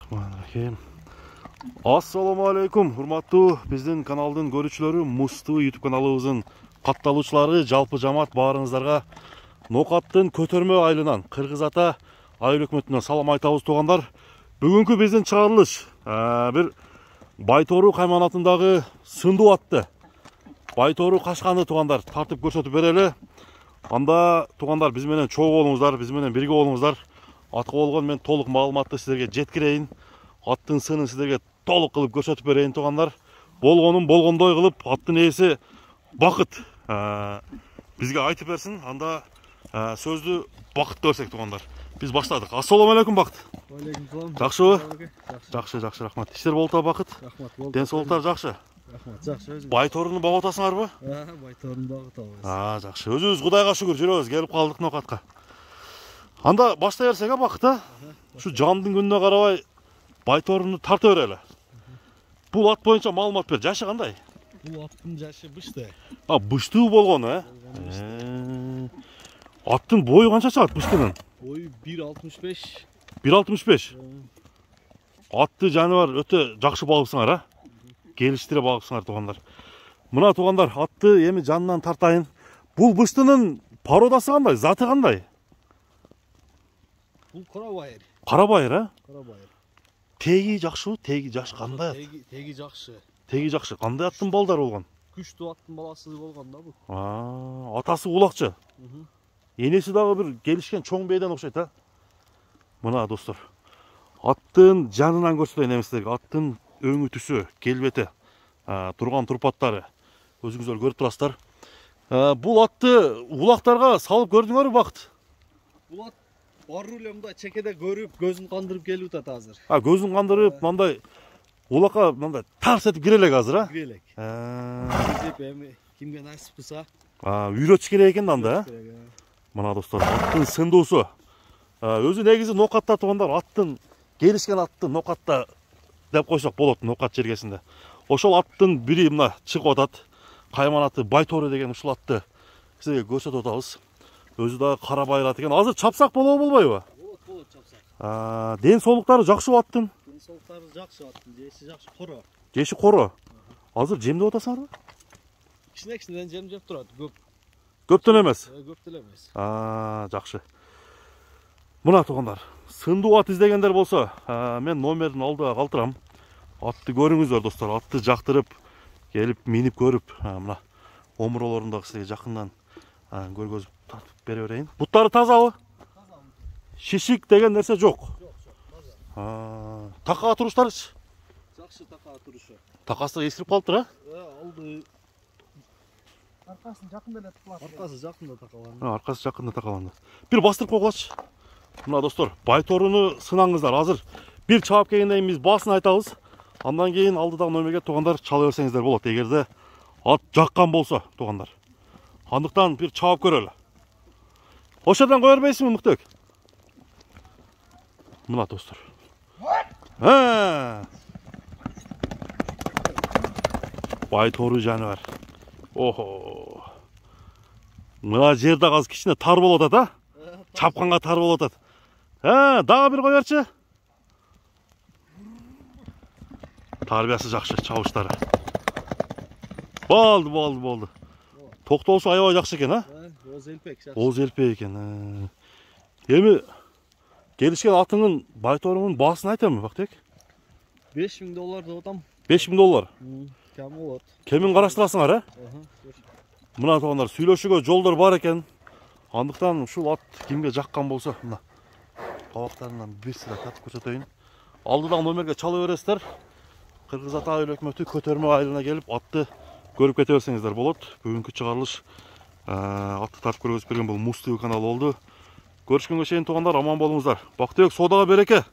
Bismillahirrahmanirrahim. Assalamu alaikum, hurmаттуу биздин каналдын көрүүчүлөрү, Музтуу YouTube каналыбыздын катталуучулары, жалпы жамаат баарыңыздарга Нокаттын көтөрмө айылынан, Кыргыз Ата айыл өкмөтүнөн салам айтабыз туугандар. Бүгүнкү биздин чыгарылыш бир Байтору кайманатындагы сындуу атты Байтору качканды туугандар тартып көрсөтүп берели. Анда туугандар биз менен чогуу болуңуздар, биз менен бирге болуңуздар. Атка болгон мен толук маалыматты силерге жеткирейин. Аттын сынын силерге толук кылып көрсөтүп берейин туугандар. Болгонун болгондой кылып аттын ээси Бакыт бизге айтып берсин. Анда сөздү Бакыт көрсөк туугандар. Биз баштадык. Ассаламу алейкум Бакыт. Алейкум салам. Жакшыбы? Жакшы, рахмат. Иштер болуп атабы Бакыт? Рахмат, болду. Ден соолуктар жакшы? Рахмат, жакшы. Өзү. Байторуну багып атасыңарбы? Байторуну багып атабыз. Жакшы. Өзүбүз Кудайга шүгүр жүрөбүз, келип калдык Нокатка. Анда баштай берсек Бакыт, Ушу жандын күнүнө карабай Байторуну тарта берели. Бул ат боюнча маалымат бер. Жашы кандай? Бул аттын жашы бышты. Быштуу болгон, Аттын бою канча чыгат быштынын? Бою 1.65. 1.65. Атты жаныбар өтө жакшы багыпсыңар, Келиштире багыпсыңар туугандар. Мына туугандар, атты эми жанынан тартайын. Бул быштынын породасы кандай? Заты кандай? Бул карабайыр. Карабайыр, Карабайыр. Теги жакшыбы? Теги жакшы кандай? Теги жакшы. Теги жакшы. Кандай аттын балдары болгон? Күчтүү аттын баласы болгон да бул. Атасы улакчы. Энеси дагы бир келишкен чоң бейден окшойт, Мына достор. Аттын жанынан көрсөтөйүн эми силерге. Аттын өңү түсү, келбети, турган турпаттары өзүңүздөр көрүп турасыздар. Бул атты улактарга салып көрдүңөрбү Бакыт? Бул ат бар эле мындай чекеде көрүп, көзүн кандырып келип атат азыр. Көзүн кандырып, мындай улакка мындай тарс этип кире элек азыр, Кире элек. Эми кимге насип кылса. Үйрөтүш керек экен анда, Мына достор, аттын сындуусу. Өзү негизи Нокатта туугандар, аттын келишкен аттын Нокатта деп койсок болот, Нокат жергесинде. Ошол аттын бири мына чыгып атат. Кайманаты Байтору деген ушул атты сизге көрсөтүп атабыз. Өзү дагы карабайыр ат экен. Азыр чапсак болобу, болбойбу? Болот, чапсак. Ден соолуктары жакшыбы аттын? Ден соолуктары жакшы аттын, жеши жакшы, коро. Жеши коро. Азыр жемдеп атасыңарбы? Кичинекичинен жем жеп турат, Көптөн эмес. Көптөн эмес. Жакшы. Мына туугандар, сындуу ат издегендер болсо, мен номерин алдыга калтырам. Атты көрүңүздөр достор, атты жактырып, келип минип көрүп, мына омуролорундагы сизге жакындан көргөзүп тартып бере берейин. Буттары тазабы? Таза. Шишик деген нерсе жок. Жок, таза. Такага туруштарычы? Жакшы такага турушу. Такасы эскирип калыптыр, Алды. Аркасын жакында эле такаланды. Аркасы жакында такаланды. Аркасы жакында такаланды. Бир бастырып койгулачы. Мына достор, Байторуну сынаңыздар. Азыр бир чаап келгенден кийин биз баасын айтабыз. Андан кийин алдыдагы номерге туугандар чала берсеңиздер болот. Эгерде ат жаккан болсо, туугандар. Андыктан бир чаап көрөлү. Ошодон кое бербейсиңби, Мыктыбек? Мына достор. Байтору жаныбар. Охо. Мына жерде азыр кичине тар болуп атат, Чапканга тар болуп атат. Дагы бир кой берчи. Тарбиясы жакшы, чабыштары. Болду. Токтоосу аябай жакшы экен, Оз элпек жакшы. Оз элпек экен. Эми келишкен атыңын Байторунун баасын айтамын, Бактыбек. $5000 деп атам. $5000. Кем болот. Кемин караштырасыңар, Мына туугандар, сүйлөшүүгө жолдор бар экен. Андыктан ушул ат кимге жаккан болсо, мына кабактарынан бир сыра татып көрсөтөйүн. Алдыдагы номерге чала бересиздер. Кыргыз Ата айыл өкмөтү көтөрмө айылына келип атты көрүп кете берсеңиздер болот. Бүгүнкү чыгарылыш атты тартып көргөзүп берген бул Музтуу каналы болду. Көрүшкөнгө чейин туугандар, аман болуңуздар. Бактыбек, соодага береке.